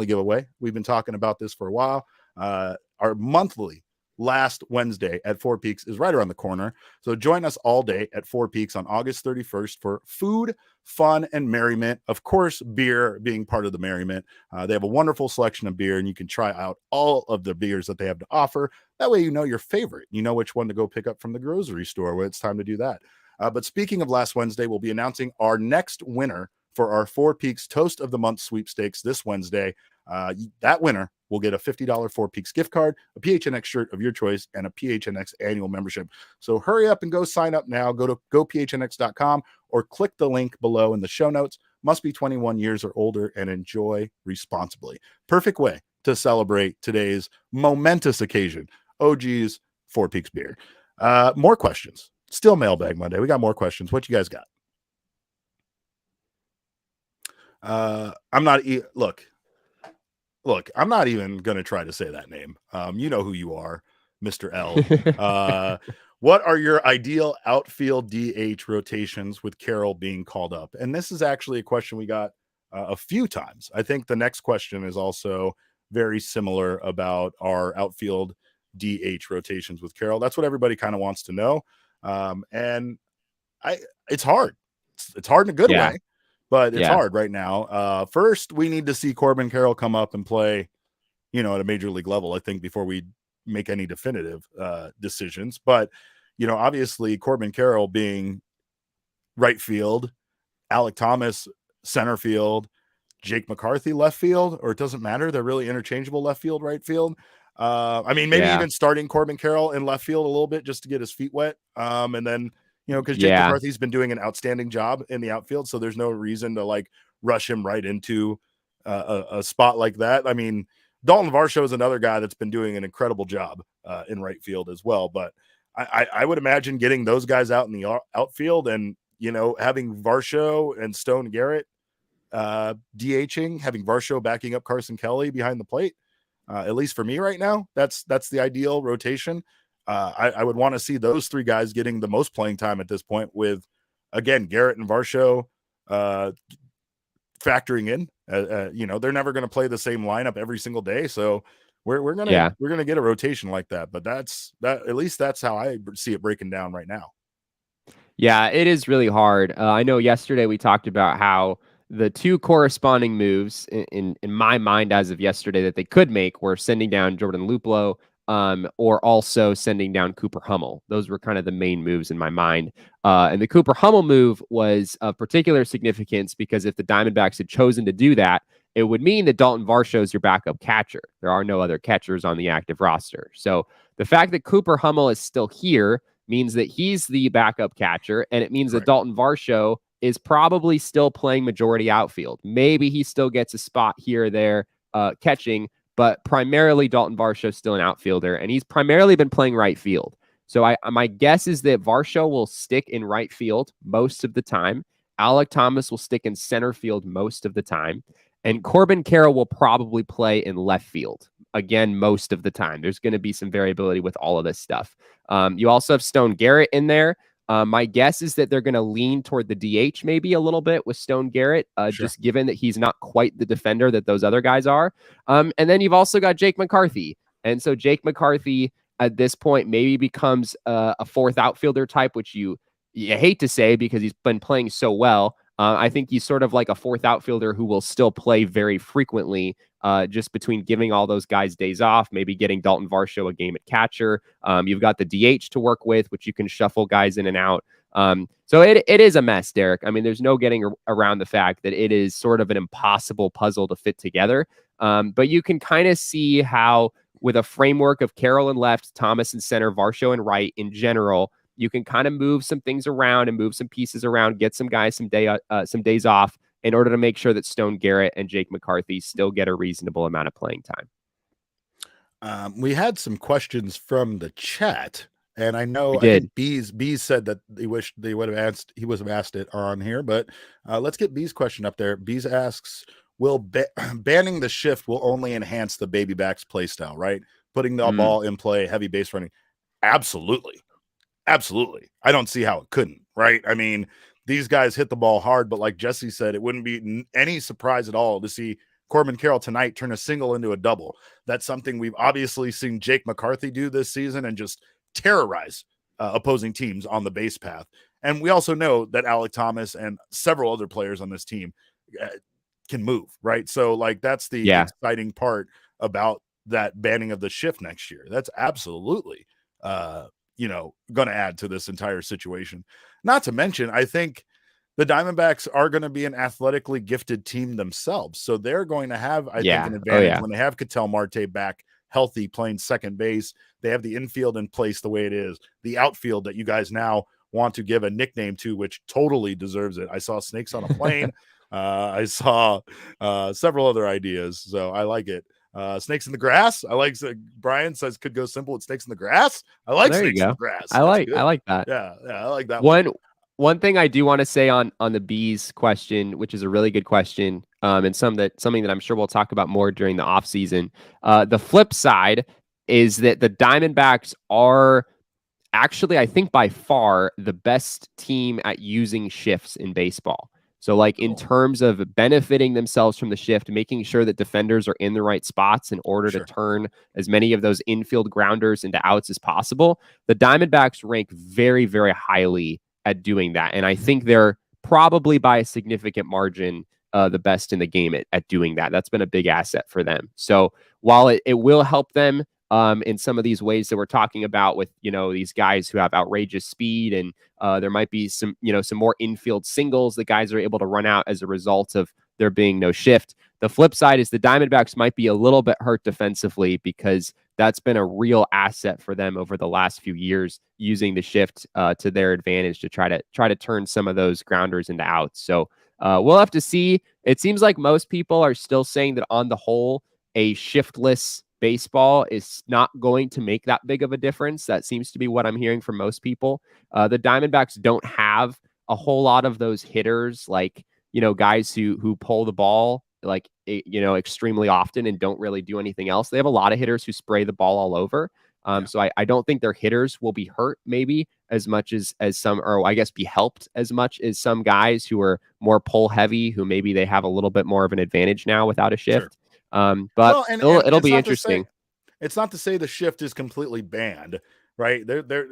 giveaway. We've been talking about this for a while. Our monthly last Wednesday at Four Peaks is right around the corner. So join us all day at Four Peaks on August 31st for food, fun, and merriment. Of course, beer being part of the merriment. They have a wonderful selection of beer, and you can try out all of the beers that they have to offer. That way you know your favorite. You know which one to go pick up from the grocery store when it's time to do that. But speaking of last Wednesday, we'll be announcing our next winner for our Four Peaks Toast of the Month sweepstakes this Wednesday. That winner will get a $50 Four Peaks gift card, a PHNX shirt of your choice, and a PHNX annual membership. So hurry up and go sign up now. Go to gophnx.com or click the link below in the show notes. Must be 21 years or older and enjoy responsibly. Perfect way to celebrate today's momentous occasion. OG's Four Peaks beer. More questions. Still Mailbag Monday. We got more questions. What you guys got? I'm not even going to try to say that name. You know who you are, Mr. L. What are your ideal outfield DH rotations with Carroll being called up? And this is actually a question we got a few times. I think the next question is also very similar about our outfield DH rotations with Carroll. That's what everybody kind of wants to know. And it's hard. It's hard in a good way. But it's hard right now. First, we need to see Corbin Carroll come up and play, at a major league level, I think, before we make any definitive decisions. But, obviously Corbin Carroll being right field, Alek Thomas center field, Jake McCarthy left field, or it doesn't matter. They're really interchangeable left field, right field. Maybe even starting Corbin Carroll in left field a little bit just to get his feet wet. And then, because Jake McCarthy's been doing an outstanding job in the outfield, so there's no reason to rush him right into a spot like that. I mean, Dalton Varsho is another guy that's been doing an incredible job in right field as well. But I would imagine getting those guys out in the outfield and, having Varsho and Stone Garrett DHing, having Varsho backing up Carson Kelly behind the plate. At least for me right now, that's the ideal rotation. I would want to see those 3 guys getting the most playing time at this point with, again, Garrett and Varsho factoring in. They're never going to play the same lineup every single day. So we're going to get a rotation like that. But at least that's how I see it breaking down right now. Yeah, it is really hard. I know yesterday we talked about how the 2 corresponding moves in my mind as of yesterday that they could make were sending down Jordan Luplow, or also sending down Cooper Hummel. Those were kind of the main moves in my mind. And the Cooper Hummel move was of particular significance because if the Diamondbacks had chosen to do that, it would mean that Dalton Varsho is your backup catcher. There are no other catchers on the active roster. So the fact that Cooper Hummel is still here means that he's the backup catcher, and it means that Dalton Varsho is probably still playing majority outfield. Maybe he still gets a spot here or there catching, but primarily Dalton Varsho is still an outfielder, and he's primarily been playing right field. So my guess is that Varsho will stick in right field most of the time. Alek Thomas will stick in center field most of the time. And Corbin Carroll will probably play in left field, again, most of the time. There's going to be some variability with all of this stuff. You also have Stone Garrett in there. My guess is that they're going to lean toward the DH maybe a little bit with Stone Garrett, just given that he's not quite the defender that those other guys are. And then you've also got Jake McCarthy. And so Jake McCarthy at this point maybe becomes a fourth outfielder type, which you hate to say because he's been playing so well. I think he's sort of like a fourth outfielder who will still play very frequently, just between giving all those guys days off, maybe getting Dalton Varsho a game at catcher. You've got the DH to work with, which you can shuffle guys in and out. So it is a mess, Derek. I mean, there's no getting around the fact that it is sort of an impossible puzzle to fit together. But you can kind of see how with a framework of Carroll in left, Thomas in center, Varsho in right in general, you can kind of move some things around and move some pieces around, get some guys some days off in order to make sure that Stone Garrett and Jake McCarthy still get a reasonable amount of playing time. We had some questions from the chat, and I know I think Bees said that he wished he would have asked it on here, but let's get Bees' question up there. Bees asks, will banning the shift will only enhance the baby backs play style, right? Putting the ball in play, heavy base running. Absolutely. I don't see how it couldn't, right? I mean, these guys hit the ball hard, but like Jesse said, it wouldn't be any surprise at all to see Corbin Carroll tonight turn a single into a double. That's something we've obviously seen Jake McCarthy do this season and just terrorize opposing teams on the base path. And we also know that Alek Thomas and several other players on this team can move, right? So like that's the exciting part about that banning of the shift next year. That's absolutely going to add to this entire situation. Not to mention, I think the Diamondbacks are going to be an athletically gifted team themselves. So they're going to have, I think, an advantage when they have Ketel Marte back healthy playing second base. They have the infield in place the way it is. The outfield that you guys now want to give a nickname to, which totally deserves it. I saw Snakes on a Plane. I saw several other ideas. So I like it. Snakes in the grass. I like Brian says could go simple with snakes in the grass. I like snakes in the grass. I like that. Yeah, I like that one thing I do want to say on the Bees question, which is a really good question, and something that I'm sure we'll talk about more during the offseason. The flip side is that the Diamondbacks are actually, I think, by far the best team at using shifts in baseball. So like in terms of benefiting themselves from the shift, making sure that defenders are in the right spots in order to turn as many of those infield grounders into outs as possible, the Diamondbacks rank very, very highly at doing that. And I think they're probably by a significant margin the best in the game at doing that. That's been a big asset for them. So while it will help them in some of these ways that we're talking about with, these guys who have outrageous speed and there might be some more infield singles that guys are able to run out as a result of there being no shift. The flip side is the Diamondbacks might be a little bit hurt defensively because that's been a real asset for them over the last few years, using the shift to their advantage to try to turn some of those grounders into outs. So we'll have to see. It seems like most people are still saying that on the whole, a shiftless baseball is not going to make that big of a difference. That seems to be what I'm hearing from most people. The Diamondbacks don't have a whole lot of those hitters, like, guys who pull the ball like, extremely often and don't really do anything else. They have a lot of hitters who spray the ball all over. So I don't think their hitters will be hurt maybe as much as some, or I guess be helped as much as some guys who are more pull heavy, who maybe they have a little bit more of an advantage now without a shift. But it'll be interesting. It's not to say the shift is completely banned, right?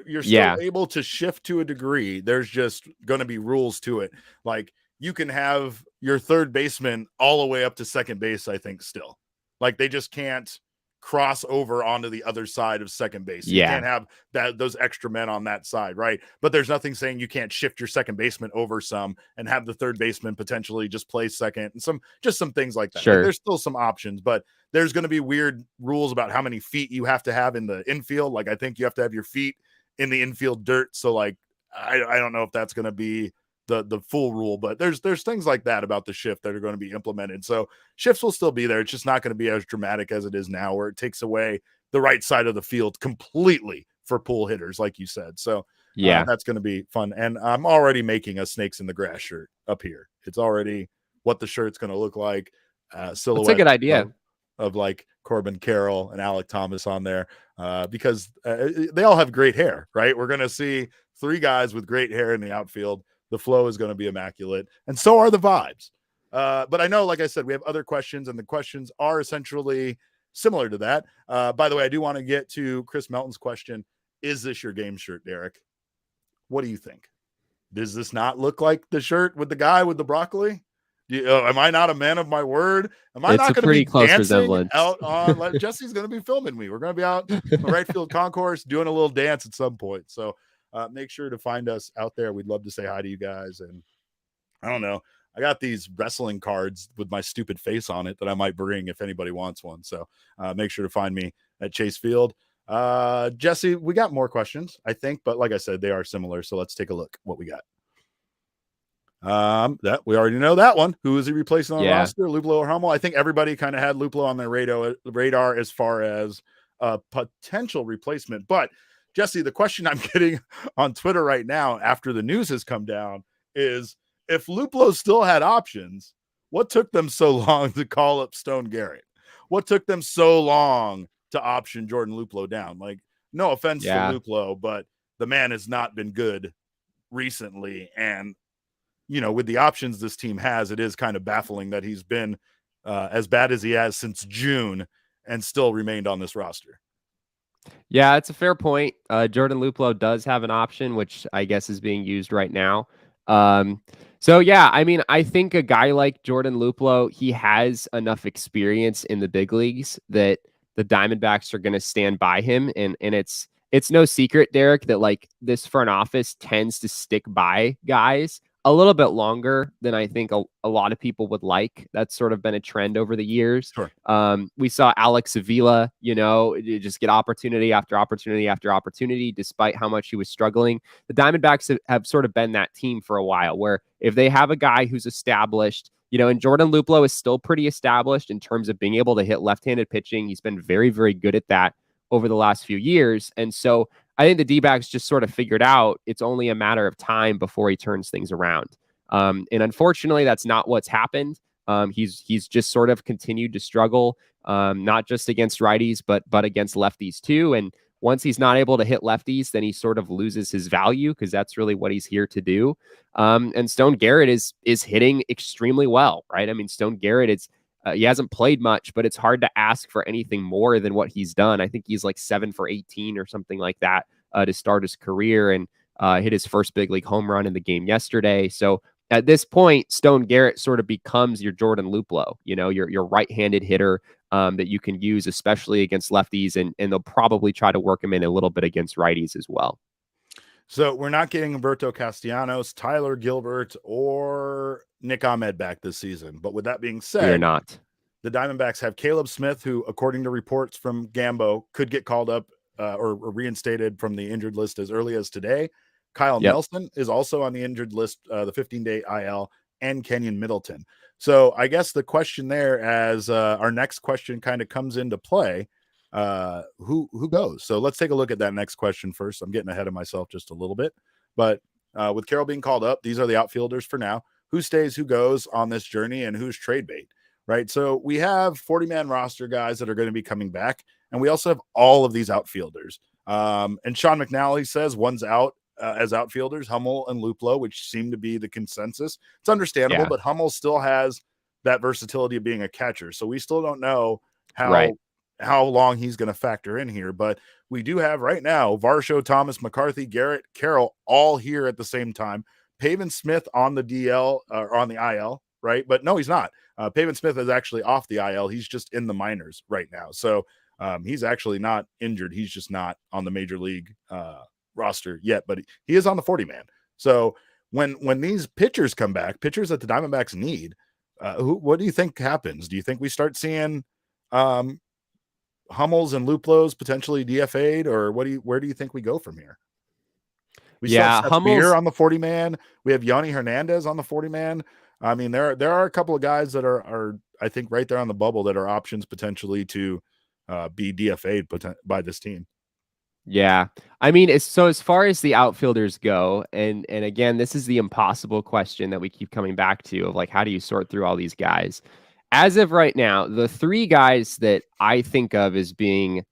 You're still able to shift to a degree. There's just going to be rules to it. Like you can have your third baseman all the way up to second base, I think still. Like they just can't cross over onto the other side of second base. So you can't have those extra men on that side, right? But there's nothing saying you can't shift your second baseman over some and have the third baseman potentially just play second and some things like that. Sure. Like, there's still some options, but there's going to be weird rules about how many feet you have to have in the infield. Like, I think you have to have your feet in the infield dirt. So like, I don't know if that's going to be the full rule, but there's things like that about the shift that are going to be implemented. So shifts will still be there. It's just not going to be as dramatic as it is now, where it takes away the right side of the field completely for pull hitters, like you said. So that's going to be fun. And I'm already making a Snakes in the Grass shirt up here. It's already what the shirt's going to look like. Silhouette. That's a good idea. Of like Corbin Carroll and Alec Thomas on there, because they all have great hair, right? We're going to see 3 guys with great hair in the outfield. The flow is going to be immaculate, and so are the vibes. But I know, like I said, we have other questions, and the questions are essentially similar to that. By the way, I do want to get to Chris Melton's question. Is this your game shirt, Derek? What do you think? Does this not look like the shirt with the guy with the broccoli? Am I not a man of my word? Am I not going to be dancing out on? Jesse's going to be filming me. We're going to be out in the right field concourse doing a little dance at some point. So make sure to find us out there. We'd love to say hi to you guys. And I don't know, I got these wrestling cards with my stupid face on it that I might bring if anybody wants one. So make sure to find me at Chase Field. Jesse, we got more questions, I think, but like I said, they are similar. So let's take a look what we got. That we already know that one. Who is he replacing on the roster? Luplow or Hummel? I think everybody kind of had Luplow on their radar as far as a potential replacement. But Jesse, the question I'm getting on Twitter right now after the news has come down is, if Luplow still had options, what took them so long to call up Stone Garrett? What took them so long to option Jordan Luplow down? Like, no offense to Luplow, but the man has not been good recently. And with the options this team has, it is kind of baffling that he's been as bad as he has since June and still remained on this roster. Yeah, it's a fair point. Jordan Luplow does have an option, which I guess is being used right now. I think a guy like Jordan Luplow, he has enough experience in the big leagues that the Diamondbacks are going to stand by him. And it's no secret, Derek, that like this front office tends to stick by guys a little bit longer than I think a lot of people would like. That's sort of been a trend over the years. Sure. We saw Alex Avila, just get opportunity after opportunity after opportunity, despite how much he was struggling. The Diamondbacks have sort of been that team for a while, where if they have a guy who's established, and Jordan Luplow is still pretty established in terms of being able to hit left-handed pitching. He's been very, very good at that over the last few years. And so I think the D-backs just sort of figured out it's only a matter of time before he turns things around. And unfortunately, that's not what's happened. He's just sort of continued to struggle, not just against righties, but against lefties too. And once he's not able to hit lefties, then he sort of loses his value, because that's really what he's here to do. And Stone Garrett is hitting extremely well, right? I mean, Stone Garrett, he hasn't played much, but it's hard to ask for anything more than what he's done. I think he's like 7 for 18 or something like that to start his career, and hit his first big league home run in the game yesterday. So at this point, Stone Garrett sort of becomes your Jordan Luplow, your right-handed hitter that you can use, especially against lefties, and they'll probably try to work him in a little bit against righties as well. So we're not getting Humberto Castellanos, Tyler Gilbert, or Nick Ahmed back this season. But with that being said, we're not. The Diamondbacks have Caleb Smith, who, according to reports from Gambo, could get called up or reinstated from the injured list as early as today. Kyle Nelson is also on the injured list, the 15-day IL, and Kenyon Middleton. So I guess the question there, as our next question kind of comes into play, who goes? So let's take a look at that next question first. I'm getting ahead of myself just a little bit, but with Carroll being called up, these are the outfielders for now. Who stays, who goes on this journey, and who's trade bait, right? So we have 40-man roster guys that are going to be coming back, and we also have all of these outfielders. And Sean McNally says one's out as outfielders, Hummel and Luplow, which seem to be the consensus. It's understandable, but Hummel still has that versatility of being a catcher. So we still don't know how long he's going to factor in here. But we do have right now Varsho, Thomas, McCarthy, Garrett, Carroll, all here at the same time. Pavin Smith on the DL or on the IL, right? But no, he's not. Pavin Smith is actually off the IL. He's just in the minors right now. So He's actually not injured. He's just not on the major league roster yet, but he is on the 40-man. So when these pitchers come back, pitchers that the Diamondbacks need, what do you think happens? Do you think we start seeing Hummels and Luplows potentially DFA'd, or where do you think we go from here? We still have Seth Beer on the 40-man. We have Yoni Hernandez on the 40-man. I mean, there are a couple of guys that are I think right there on the bubble that are options potentially to be DFA'd by this team. Yeah. I mean, as far as the outfielders go, and again, this is the impossible question that we keep coming back to of like, how do you sort through all these guys? As of right now, the three guys that I think of as being,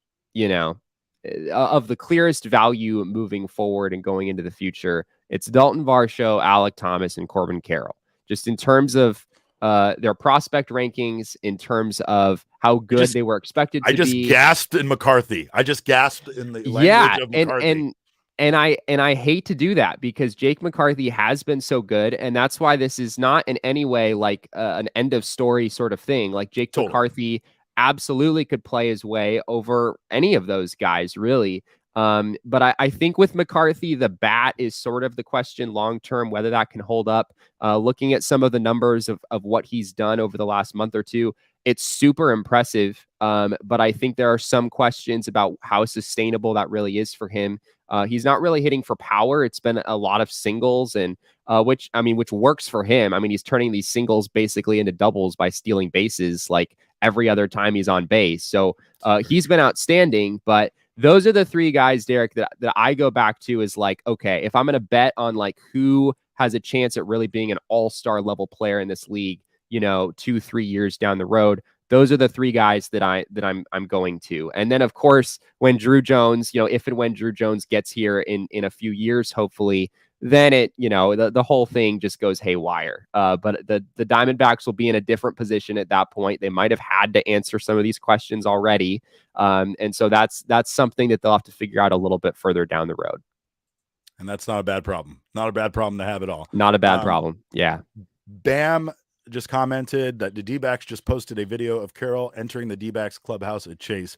of the clearest value moving forward and going into the future, it's Dalton Varsho, Alec Thomas, and Corbin Carroll. Just in terms of their prospect rankings, in terms of how good they were expected to be. I just gasped in McCarthy. I just gasped in the language of McCarthy. And I hate to do that because Jake McCarthy has been so good, and that's why this is not in any way like an end of story sort of thing. Like Jake McCarthy absolutely could play his way over any of those guys, really. But I think with McCarthy, the bat is sort of the question long term, whether that can hold up. Looking at some of the numbers of what he's done over the last month or two, it's super impressive. But I think there are some questions about how sustainable that really is for him. He's not really hitting for power. It's been a lot of singles, and which works for him. I mean, he's turning these singles basically into doubles by stealing bases like every other time he's on base. So he's been outstanding, but those are the three guys, Derek, that I go back to is like, okay, if I'm going to bet on like who has a chance at really being an all-star level player in this league, 2-3 years down the road, those are the three guys that I'm going to. And then of course, when Drew Jones, if and when Drew Jones gets here in a few years, hopefully, then it, the whole thing just goes haywire. But the Diamondbacks will be in a different position at that point. They might have had to answer some of these questions already. And so that's something that they'll have to figure out a little bit further down the road. And that's not a bad problem. Not a bad problem to have at all. Not a bad problem. Yeah. Bam just commented that the D-backs just posted a video of Carroll entering the D-backs clubhouse at Chase.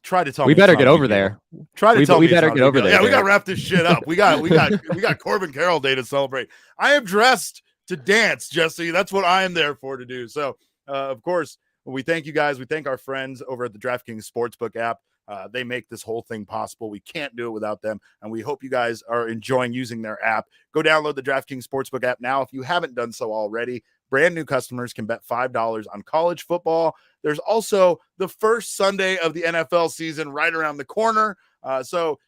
Try to tell me we better get over there. Try to tell me we better get over there. Yeah, we got to wrap this shit up. We got Corbin Carroll Day to celebrate. I am dressed to dance, Jesse. That's what I am there for to do. So, of course, we thank you guys. We thank our friends over at the DraftKings Sportsbook app. They make this whole thing possible. We can't do it without them, and we hope you guys are enjoying using their app. Go download the DraftKings Sportsbook app now if you haven't done so already. Brand new customers can bet $5 on college football. There's also the first Sunday of the NFL season right around the corner. So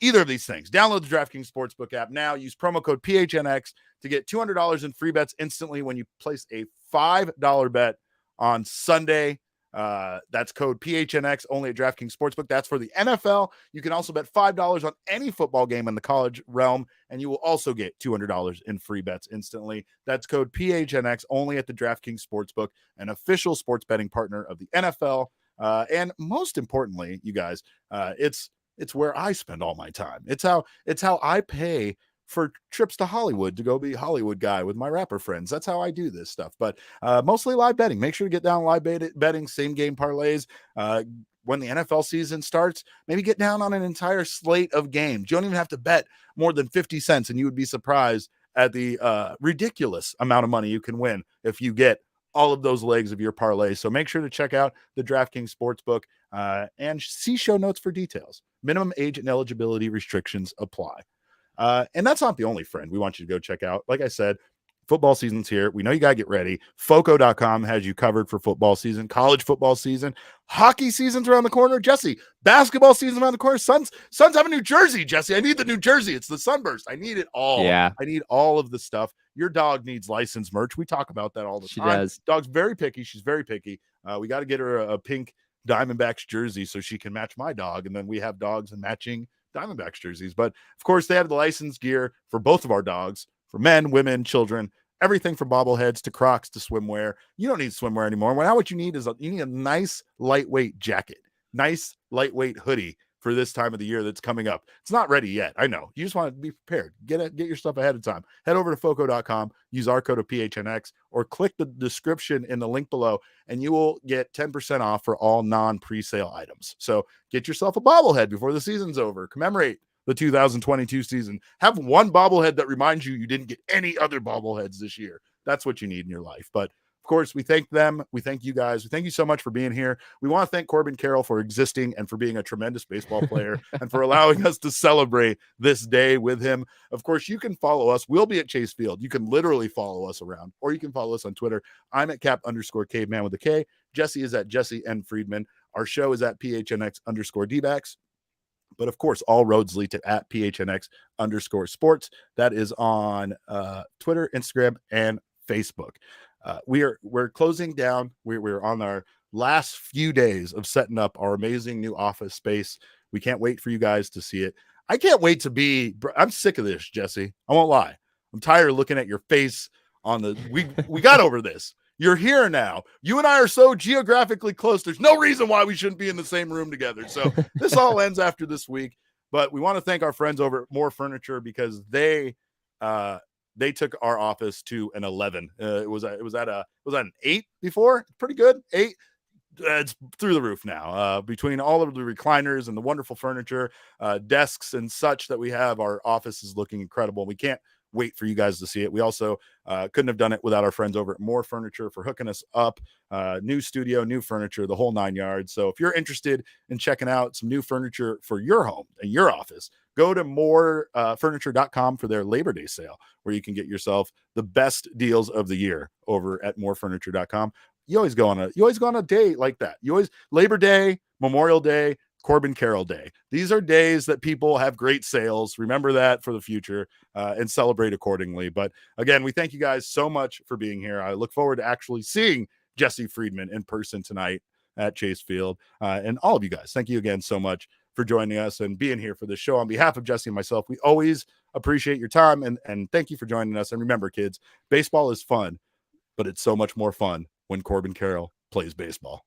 either of these things, download the DraftKings Sportsbook app now. Use promo code PHNX to get $200 in free bets instantly when you place a $5 bet on Sunday. That's code PHNX only at DraftKings Sportsbook. That's for the NFL. You can also bet $5 on any football game in the college realm, and you will also get $200 in free bets instantly. That's code PHNX only at the DraftKings Sportsbook, an official sports betting partner of the NFL. And most importantly, you guys, it's where I spend all my time. It's how I pay for trips to Hollywood to go be Hollywood guy with my rapper friends. That's how I do this stuff. But mostly live betting. Make sure to get down live betting, same game parlays. When the NFL season starts, maybe get down on an entire slate of games. You don't even have to bet more than 50 cents, and you would be surprised at the ridiculous amount of money you can win if you get all of those legs of your parlay. So make sure to check out the DraftKings Sportsbook and see show notes for details. Minimum age and eligibility restrictions apply. And that's not the only friend we want you to go check out. Like I said, football season's here. We know you got to get ready. Foco.com has you covered for football season, college football season, hockey season's around the corner. Jesse, basketball season around the corner. Suns have a new jersey, Jesse. I need the new jersey. It's the Sunburst. I need it all. Yeah. I need all of the stuff. Your dog needs licensed merch. We talk about that all the time. She does. Dog's very picky. She's very picky. We got to get her a pink Diamondbacks jersey so she can match my dog. And then we have dogs and matching Diamondbacks jerseys. But of course, they have the licensed gear for both of our dogs, for men, women, children, everything from bobbleheads to Crocs to swimwear. You don't need swimwear anymore. Now what you need is you need a nice lightweight jacket, nice lightweight hoodie for this time of the year that's coming up. It's not ready yet. I know. You just want to be prepared. Get your stuff ahead of time. Head over to foco.com, use our code of PHNX, or click the description in the link below, and you will get 10% off for all non-presale items. So get yourself a bobblehead before the season's over. Commemorate the 2022 season. Have one bobblehead that reminds you didn't get any other bobbleheads this year. That's what you need in your life. But of course, we thank them. We thank you guys. We thank you so much for being here. We want to thank Corbin Carroll for existing and for being a tremendous baseball player and for allowing us to celebrate this day with him. Of course, you can follow us. We'll be at Chase Field. You can literally follow us around, or you can follow us on Twitter. I'm at Cap_Caveman with a K. Jesse is at Jesse N. Friedman. Our show is at PHNX_D-backs. But of course, all roads lead to at PHNX_sports. That is on Twitter, Instagram, and Facebook. We're closing down. We're on our last few days of setting up our amazing new office space. We can't wait for you guys to see it. I can't wait to be. I'm sick of this, Jesse. I won't lie. I'm tired of looking at your face on the. We got over this. You're here now. You and I are so geographically close. There's no reason why we shouldn't be in the same room together. So this all ends after this week. But we want to thank our friends over at More Furniture because they took our office to an 11. It was at an 8 before. Pretty good. 8. It's through the roof now. Between all of the recliners and the wonderful furniture, desks and such that we have, our office is looking incredible. We can't wait for you guys to see it. We also couldn't have done it without our friends over at More Furniture for hooking us up. New studio, new furniture, the whole 9 yards. So if you're interested in checking out some new furniture for your home and your office, go to morefurniture.com for their Labor Day sale, where you can get yourself the best deals of the year over at morefurniture.com. You always go on a day like that. Labor Day, Memorial Day, Corbin Carroll Day. These are days that people have great sales. Remember that for the future and celebrate accordingly. But again, we thank you guys so much for being here. I look forward to actually seeing Jesse Friedman in person tonight at Chase Field. And all of you guys, thank you again so much for joining us and being here for this show. On behalf of Jesse and myself, we always appreciate your time and thank you for joining us. And remember, kids, baseball is fun, but it's so much more fun when Corbin Carroll plays baseball.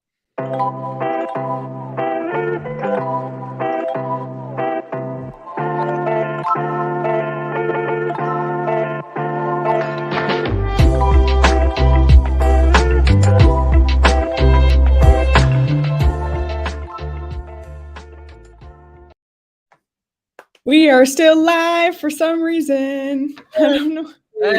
We are still live for some reason. I don't know.